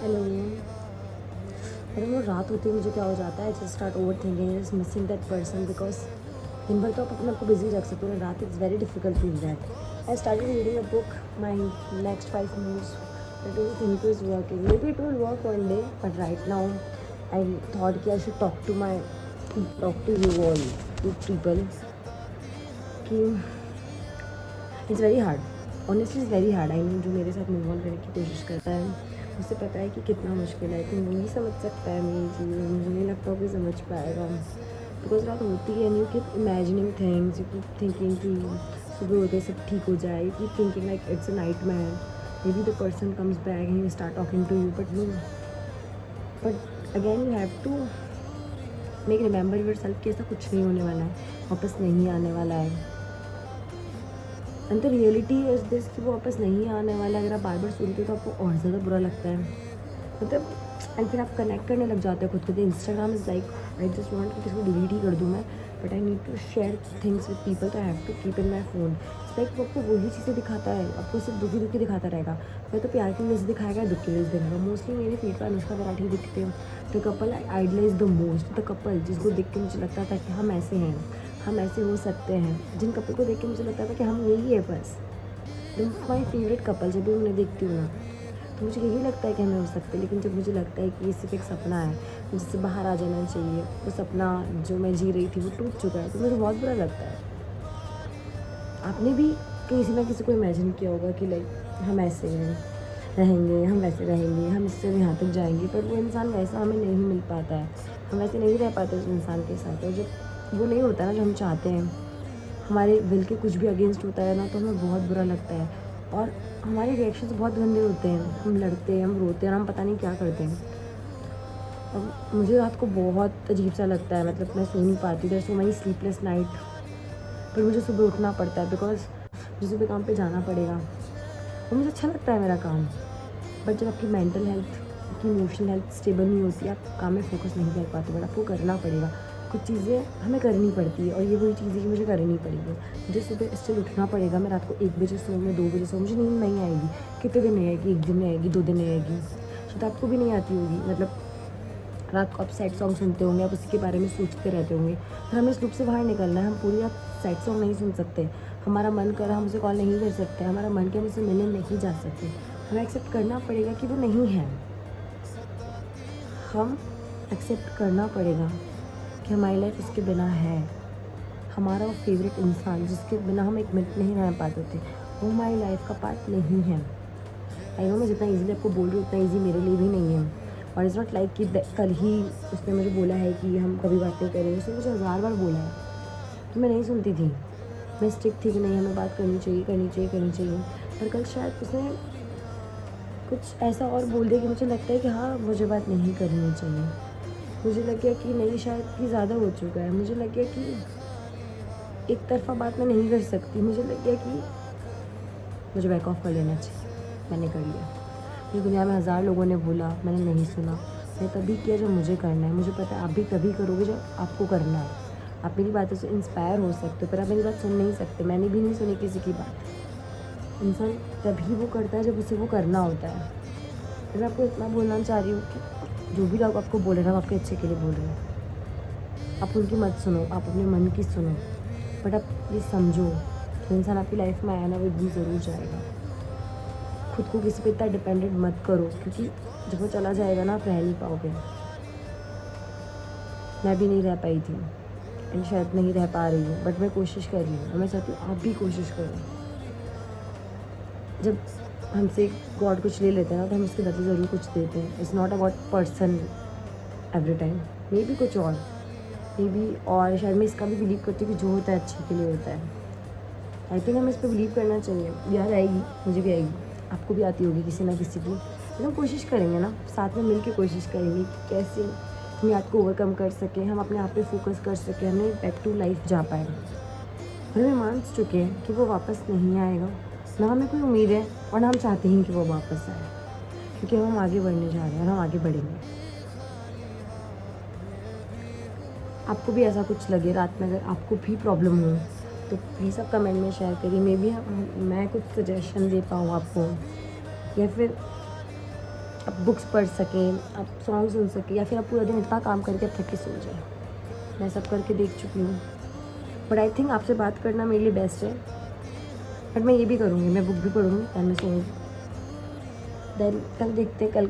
Hello. अरे वो रात होती है मुझे क्या हो जाता है, just start over thinking, just missing that person. Because दिन भर तो आप अपने आप को बिजी रख सकते हो, रात is very difficult to do that. I started reading a book, my next 5 moves that I think is working. Maybe it will work one day, but right now I thought कि I should talk to you all, to people, कि it's very hard, honestly is very hard. I mean जो मेरे साथ move on करने की कोशिश करता है उसे पता है कि कितना मुश्किल है, कि नहीं समझ सकता है मेरी चीज़ें, मुझे नहीं लगता कोई समझ पाएगा। बिकॉज रात होती है and you keep imagining things, you keep thinking कि सुबह होते सब ठीक हो जाए, you keep thinking like it's a nightmare, maybe the person comes back and you start talking to you, but again you have to make remember yourself कि ऐसा कुछ नहीं होने वाला है, वापस नहीं आने वाला है। And the reality is this कि वो वापस नहीं आने वाला है। अगर आप बार बार सुनते हो तो आपको और ज़्यादा बुरा लगता है, मतलब। एंड फिर आप कनेक्ट करने लग जाते हो खुद को। Instagram is like I just want कि किसी को डिलीट ही कर दूँ मैं, but I need to share things with people, तो I have to keep in my phone. It's like वो आपको वही चीज़ें दिखाता है, आपको सिर्फ दुखी दुखी दिखाता रहेगा। मैं तो प्यार की न्यूज़ दिखाएगा, दुख की न्यूज़ दिखाएगा। मोस्टली मेरे फीड पर अनुष्का मराठी दिखते हैं, the couple I idolize the most, the couple जिसको देख के मुझे लगता था कि हम ऐसे हैं, हम ऐसे हो सकते हैं। जिन कपल को देख के मुझे लगता था कि हम यही है बस, माई फेवरेट कपल। जब भी उन्हें देखती हूँ ना तो मुझे यही लगता है कि हमें हो सकते हैं, लेकिन जब मुझे लगता है कि ये सिर्फ एक सपना है जिससे बाहर आ जाना चाहिए, वो सपना जो मैं जी रही थी वो टूट चुका है, तो मुझे बहुत बुरा लगता है। आपने भी किसी ना किसी को इमेजिन किया होगा कि लाइक हम ऐसे रहेंगे, हम वैसे रहेंगे, हम इससे यहाँ तक जाएंगे, पर वो इंसान वैसा हमें नहीं मिल पाता है, हम वैसे नहीं रह पाते उस इंसान के साथ। और जब वो नहीं होता ना जो हम चाहते हैं, हमारे विल के कुछ भी अगेंस्ट होता है ना, तो हमें बहुत बुरा लगता है और हमारे रिएक्शंस बहुत गंदे होते हैं। हम लड़ते हैं, हम रोते हैं और हम पता नहीं क्या करते हैं। अब मुझे रात को बहुत अजीब सा लगता है, मतलब मैं सो नहीं पाती, there so many sleepless night. पर मुझे सुबह उठना पड़ता है बिकॉज मुझे सुबह काम पे जाना पड़ेगा और मुझे अच्छा लगता है मेरा काम। बट जब आपकी मेंटल हेल्थ, आपकी इमोशनल हेल्थ स्टेबल नहीं होती, आप काम में फोकस नहीं कर पाते, बट आपको करना पड़ेगा। कुछ चीज़ें हमें करनी पड़ती है और ये वही चीज़ है कि मुझे करनी पड़ेगी। मुझे सुबह स्टिल उठना पड़ेगा। मैं रात को 1 बजे सोऊँ, मैं 2 बजे सोऊँ, मुझे नींद नहीं आएगी। कितने दिन नहीं आएगी, 1 दिन नहीं आएगी, 2 दिन नहीं आएगी, शायद आपको भी नहीं आती होगी। मतलब रात को आप सैड सॉन्ग सुनते होंगे, आप उसी के बारे में सोचते रहते होंगे। पर हमें इस लूप से बाहर निकलना है। हम पूरी रात सैड सॉन्ग नहीं सुन सकते। हमारा मन कर हम उसे कॉल नहीं कर सकते, हमारा मन के हम उसे मिलने नहीं जा सकते। हमें एक्सेप्ट करना पड़ेगा कि वो नहीं है। हम एक्सेप्ट करना पड़ेगा कि हमारी लाइफ उसके बिना है। हमारा वो फेवरेट इंसान जिसके बिना हम 1 मिनट नहीं रह पाते थे, वो हमारी लाइफ का पार्ट नहीं है। आई नो मैं जितना ईज़िली आपको बोल रही हूँ उतना ईज़ी मेरे लिए भी नहीं है। और इज़ नॉट लाइक कि कल ही उसने मुझे बोला है कि हम कभी बात नहीं करेंगे। उसने मुझे 1000 बार बोला है, तो मैं नहीं सुनती थी। मैं स्ट्रिक्ट थी कि नहीं, हमें बात करनी चाहिए, करनी चाहिए, करनी चाहिए। पर कल शायद उसने कुछ ऐसा और बोल दिया कि मुझे लगता है कि हाँ, मुझे बात नहीं करनी चाहिए। मुझे लग गया कि नहीं, शायद कि ज़्यादा हो चुका है। मुझे लग गया कि एक तरफ़ा बात मैं नहीं कर सकती। मुझे लग गया कि मुझे बैक ऑफ कर लेना चाहिए। मैंने कर लिया। मुझे दुनिया में 1000 लोगों ने बोला, मैंने नहीं सुना। मैंने तभी किया जब मुझे करना है। मुझे पता है आप भी तभी करोगे जब आपको करना है। आप मेरी बातों से इंस्पायर हो सकते हो, पर आप मेरी बात सुन नहीं सकते। मैंने भी नहीं सुनी किसी की बात। इंसान तभी वो करता है जब उसे वो करना होता है। मैं आपको इतना बोलना चाह रही हूँ कि जो भी लोग आपको बोल रहे हैं, वो आपके अच्छे के लिए बोल रहे हैं। आप उनकी मत सुनो, आप अपने मन की सुनो। बट आप ये समझो कि इंसान आपकी लाइफ में आया ना, वो एक दिन ज़रूर जाएगा। खुद को किसी पे इतना डिपेंडेंट मत करो, क्योंकि जब वो चला जाएगा ना, आप रह नहीं पाओगे। मैं भी नहीं रह पाई थी एंड शायद नहीं रह पा रही हूँ, बट मैं कोशिश कर रही हूँ और मैं चाहती हूँ आप भी कोशिश करो। जब हमसे गॉड कुछ ले लेते हैं ना, तो हम उसके बदले ज़रूर कुछ देते हैं। It's not about person every time, may be कुछ और, मे बी। और शायद मैं इसका भी बिलीव करती हूँ कि जो होता है अच्छे के लिए होता है। आई थिंक हमें इस पर बिलीव करना चाहिए। याद आएगी, मुझे भी आएगी, आपको भी आती होगी किसी ना किसी की। तो हम कोशिश करेंगे ना, साथ में मिल के कोशिश करेंगे कि कैसे हम याद को ओवरकम कर सकें, हम अपने आप पे फोकस कर सकें, हमें बैक टू लाइफ जा पाए। और हमें मान चुके हैं कि वो वापस नहीं आएगा, ना हमें कोई उम्मीद है और ना हम चाहते हैं कि वो वापस आए, क्योंकि हम आगे बढ़ने जा रहे हैं और हम आगे बढ़ेंगे। आपको भी ऐसा कुछ लगे रात में, अगर आपको भी प्रॉब्लम हो तो प्लीज़ आप कमेंट में शेयर करिए। मे बी मैं कुछ सजेशन दे पाऊँ आपको, या फिर आप बुक्स पढ़ सकें, आप सॉन्ग सुन सकें, या फिर आप पूरा दिन इतना काम करके आप थक के सो जाएं। मैं सब करके देख चुकी हूँ, बट आई थिंक आपसे बात करना मेरे लिए बेस्ट है। बट मैं ये भी करूँगी, मैं बुक भी पढ़ूँगी, दैन मैं सोऊंगी। देन कल देखते हैं, कल